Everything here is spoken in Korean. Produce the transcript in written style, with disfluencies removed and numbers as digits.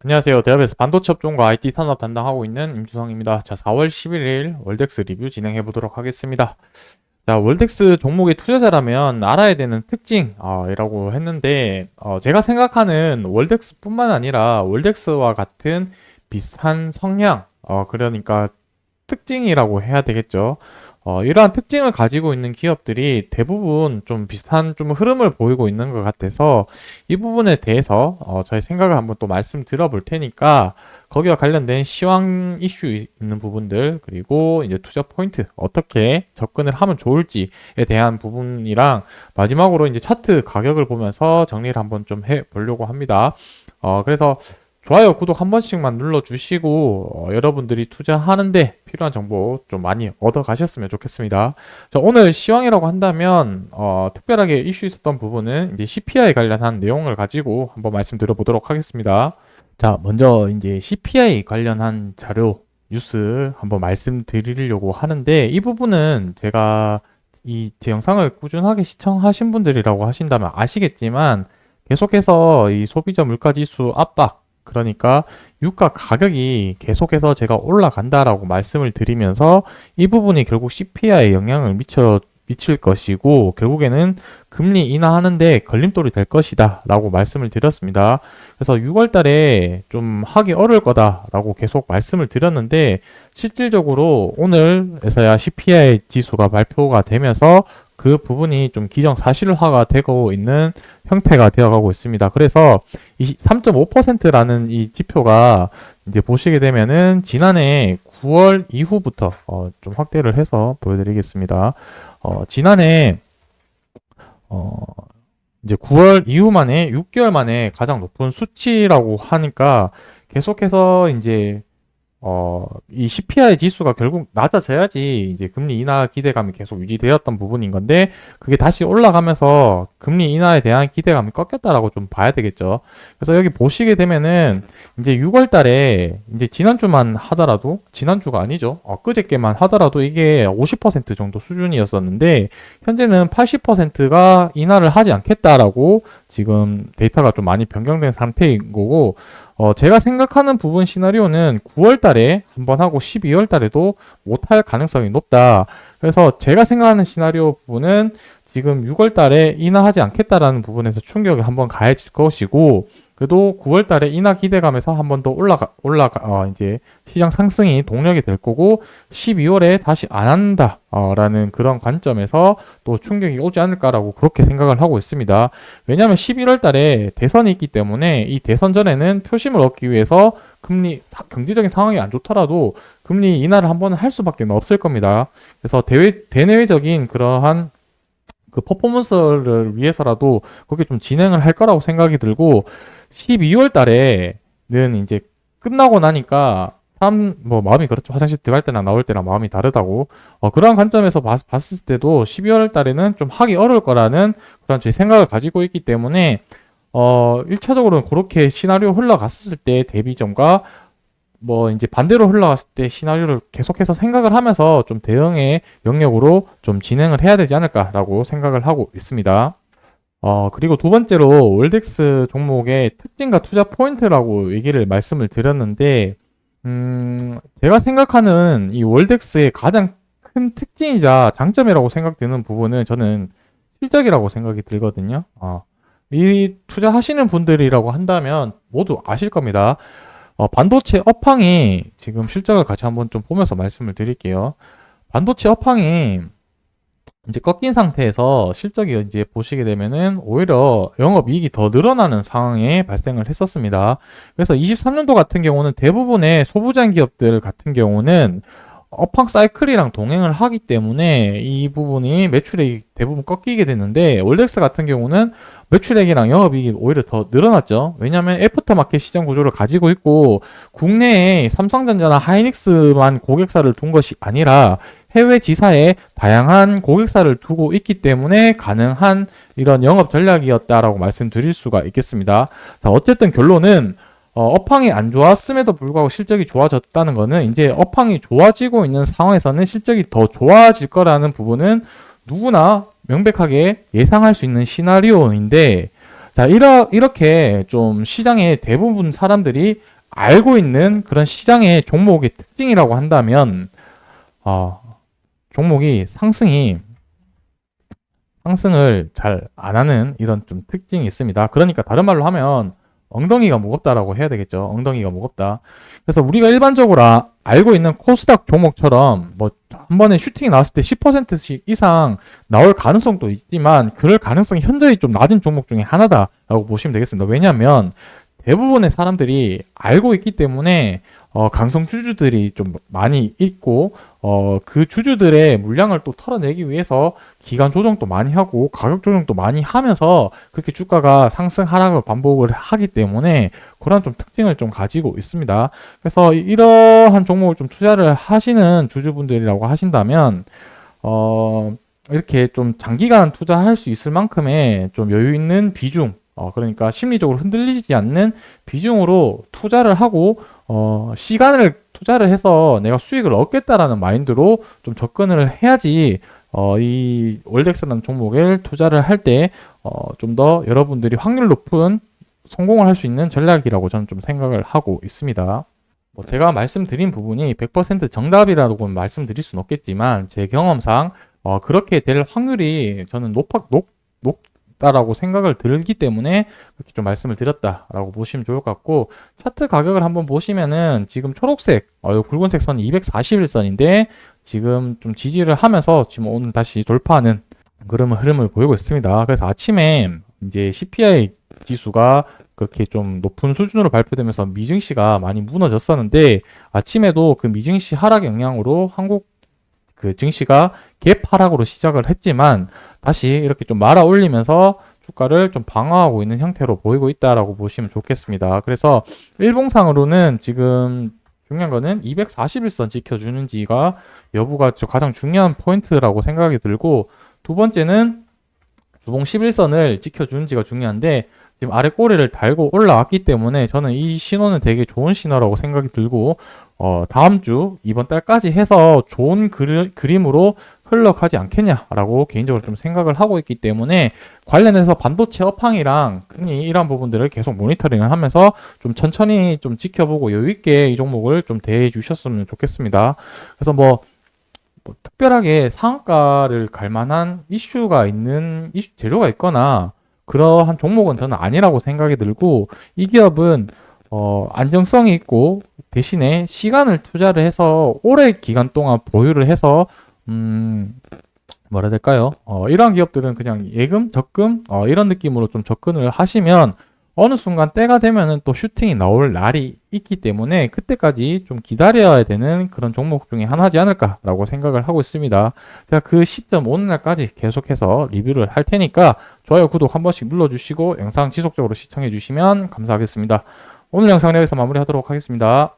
안녕하세요. 대업에서 반도체 업종과 IT 산업 담당하고 있는 임주성입니다. 자, 4월 11일 월덱스 리뷰 진행해 보도록 하겠습니다. 자, 월덱스 종목의 투자자라면 알아야 되는 특징이라고 했는데, 제가 생각하는 월덱스뿐만 아니라 월덱스와 같은 비슷한 성향, 그러니까 특징이라고 해야 되겠죠. 이러한 특징을 가지고 있는 기업들이 대부분 좀 비슷한 좀 흐름을 보이고 있는 것 같아서 이 부분에 대해서 저의 생각을 한번 또 말씀드려 볼 테니까 거기와 관련된 시황 이슈 있는 부분들 그리고 이제 투자 포인트 어떻게 접근을 하면 좋을지에 대한 부분이랑 마지막으로 이제 차트 가격을 보면서 정리를 한번 좀 해 보려고 합니다. 그래서 좋아요, 구독 한 번씩만 눌러주시고 여러분들이 투자하는데 필요한 정보 좀 많이 얻어가셨으면 좋겠습니다. 자, 오늘 시황이라고 한다면 특별하게 이슈 있었던 부분은 이제 CPI 관련한 내용을 가지고 한번 말씀드려 보도록 하겠습니다. 자, 먼저 이제 CPI 관련한 자료 뉴스 한번 말씀드리려고 하는데 이 부분은 제가 제 영상을 꾸준하게 시청하신 분들이라고 하신다면 아시겠지만 계속해서 이 소비자 물가지수 압박 그러니까 유가 가격이 계속해서 제가 올라간다라고 말씀을 드리면서 이 부분이 결국 CPI에 영향을 미칠 것이고 결국에는 금리 인하하는데 걸림돌이 될 것이다 라고 말씀을 드렸습니다. 그래서 6월 달에 좀 하기 어려울 거다라고 계속 말씀을 드렸는데 실질적으로 오늘에서야 CPI 지수가 발표가 되면서 그 부분이 좀 기정사실화가 되고 있는 형태가 되어가고 있습니다. 그래서 이 3.5%라는 이 지표가 이제 보시게 되면은 지난해 9월 이후부터 좀 확대를 해서 보여드리겠습니다. 지난해 어, 이제 9월 이후 만에 6개월 만에 가장 높은 수치라고 하니까 계속해서 이제 이 CPI 지수가 결국 낮아져야지 이제 금리 인하 기대감이 계속 유지되었던 부분인 건데 그게 다시 올라가면서 금리 인하에 대한 기대감이 꺾였다라고 좀 봐야 되겠죠. 그래서 여기 보시게 되면은 이제 6월 달에 이제 지난주만 하더라도 지난주가 아니죠. 그저께만 하더라도 이게 50% 정도 수준이었었는데 현재는 80%가 인하를 하지 않겠다라고 지금 데이터가 좀 많이 변경된 상태인 거고 제가 생각하는 부분 시나리오는 9월 달에 한번 하고 12월 달에도 못할 가능성이 높다. 그래서 제가 생각하는 시나리오 부분은 지금 6월 달에 인하하지 않겠다라는 부분에서 충격을 한번 가해질 것이고, 그래도 9월 달에 인하 기대감에서 한 번 더 이제 시장 상승이 동력이 될 거고, 12월에 다시 안 한다, 라는 그런 관점에서 또 충격이 오지 않을까라고 그렇게 생각을 하고 있습니다. 왜냐하면 11월 달에 대선이 있기 때문에 이 대선 전에는 표심을 얻기 위해서 경제적인 상황이 안 좋더라도 금리 인하를 한 번은 할 수밖에 없을 겁니다. 그래서 대내외적인 그러한 그 퍼포먼스를 위해서라도 그렇게 좀 진행을 할 거라고 생각이 들고 12월 달에는 이제 끝나고 나니까 뭐 마음이 그렇죠. 화장실 들어갈 때나 나올 때나 마음이 다르다고. 그러한 관점에서 봤을 때도 12월 달에는 좀 하기 어려울 거라는 그런 제 생각을 가지고 있기 때문에 1차적으로는 그렇게 시나리오 흘러갔을 때 대비점과 뭐 이제 반대로 흘러갔을 때 시나리오를 계속해서 생각을 하면서 좀 대응의 영역으로 좀 진행을 해야 되지 않을까라고 생각을 하고 있습니다. 그리고 두 번째로 월덱스 종목의 특징과 투자 포인트라고 얘기를 말씀을 드렸는데, 제가 생각하는 이 월덱스의 가장 큰 특징이자 장점이라고 생각되는 부분은 저는 실적이라고 생각이 들거든요. 이 투자하시는 분들이라고 한다면 모두 아실 겁니다. 반도체 업황이 지금 실적을 같이 한번 좀 보면서 말씀을 드릴게요. 반도체 업황이 이제 꺾인 상태에서 실적이 이제 보시게 되면은 오히려 영업이익이 더 늘어나는 상황에 발생을 했었습니다. 그래서 23년도 같은 경우는 대부분의 소부장 기업들 같은 경우는 업황 사이클이랑 동행을 하기 때문에 이 부분이 매출액이 대부분 꺾이게 됐는데 월덱스 같은 경우는 매출액이랑 영업이익이 오히려 더 늘어났죠. 왜냐하면 애프터마켓 시장 구조를 가지고 있고 국내에 삼성전자나 하이닉스만 고객사를 둔 것이 아니라 해외 지사에 다양한 고객사를 두고 있기 때문에 가능한 이런 영업 전략이었다라고 말씀드릴 수가 있겠습니다. 자, 어쨌든 결론은 업황이 안 좋았음에도 불구하고 실적이 좋아졌다는 거는 이제 업황이 좋아지고 있는 상황에서는 실적이 더 좋아질 거라는 부분은 누구나 명백하게 예상할 수 있는 시나리오인데 자, 이렇게 좀 시장의 대부분 사람들이 알고 있는 그런 시장의 종목의 특징이라고 한다면, 종목이 상승을 잘 안 하는 이런 좀 특징이 있습니다. 그러니까 다른 말로 하면 엉덩이가 무겁다라고 해야 되겠죠. 엉덩이가 무겁다. 그래서 우리가 일반적으로 알고 있는 코스닥 종목처럼 뭐 한 번에 슈팅이 나왔을 때 10%씩 이상 나올 가능성도 있지만 그럴 가능성이 현저히 좀 낮은 종목 중에 하나다라고 보시면 되겠습니다. 왜냐하면 대부분의 사람들이 알고 있기 때문에 강성 주주들이 좀 많이 있고 그 주주들의 물량을 또 털어내기 위해서 기간 조정도 많이 하고 가격 조정도 많이 하면서 그렇게 주가가 상승 하락을 반복을 하기 때문에 그런 좀 특징을 좀 가지고 있습니다. 그래서 이러한 종목을 좀 투자를 하시는 주주분들이라고 하신다면 이렇게 좀 장기간 투자할 수 있을 만큼의 좀 여유 있는 비중, 그러니까 심리적으로 흔들리지 않는 비중으로 투자를 하고 시간을 투자를 해서 내가 수익을 얻겠다라는 마인드로 좀 접근을 해야지 이 월덱스라는 종목을 투자를 할 때 좀 더 여러분들이 확률 높은 성공을 할 수 있는 전략이라고 저는 좀 생각을 하고 있습니다. 뭐 제가 말씀드린 부분이 100% 정답이라고 말씀드릴 수는 없겠지만 제 경험상 그렇게 될 확률이 저는 높다라고 생각을 들기 때문에 그렇게 좀 말씀을 드렸다라고 보시면 좋을 것 같고, 차트 가격을 한번 보시면은 지금 초록색, 굵은색 선이 241선인데 지금 좀 지지를 하면서 지금 오늘 다시 돌파하는 그런 흐름을 보이고 있습니다. 그래서 아침에 이제 CPI 지수가 그렇게 좀 높은 수준으로 발표되면서 미증시가 많이 무너졌었는데 아침에도 그 미증시 하락 영향으로 한국 그 증시가 갭 하락으로 시작을 했지만 다시 이렇게 좀 말아 올리면서 주가를 좀 방어하고 있는 형태로 보이고 있다라고 보시면 좋겠습니다. 그래서 일봉상으로는 지금 중요한 거는 241선 지켜주는지가 여부가 가장 중요한 포인트라고 생각이 들고, 두 번째는 주봉 11선을 지켜주는지가 중요한데 지금 아래 꼬리를 달고 올라왔기 때문에 저는 이 신호는 되게 좋은 신호라고 생각이 들고 다음 주 이번 달까지 해서 좋은 그림으로 흘러가지 않겠냐라고 개인적으로 좀 생각을 하고 있기 때문에 관련해서 반도체 업황이랑 흔히 이러한 부분들을 계속 모니터링을 하면서 좀 천천히 좀 지켜보고 여유 있게 이 종목을 좀 대해 주셨으면 좋겠습니다. 그래서 뭐 특별하게 상한가를 갈 만한 이슈가 있는 재료가 있거나 그러한 종목은 저는 아니라고 생각이 들고, 이 기업은 안정성이 있고 대신에 시간을 투자를 해서 오래 기간 동안 보유를 해서 뭐라 해야 될까요? 이러한 기업들은 그냥 예금, 적금 이런 느낌으로 좀 접근을 하시면 어느 순간 때가 되면은 또 슈팅이 나올 날이 있기 때문에 그때까지 좀 기다려야 되는 그런 종목 중에 하나지 않을까라고 생각을 하고 있습니다. 제가 그 시점 오늘날까지 계속해서 리뷰를 할 테니까 좋아요, 구독 한 번씩 눌러주시고 영상 지속적으로 시청해 주시면 감사하겠습니다. 오늘 영상은 여기서 마무리하도록 하겠습니다.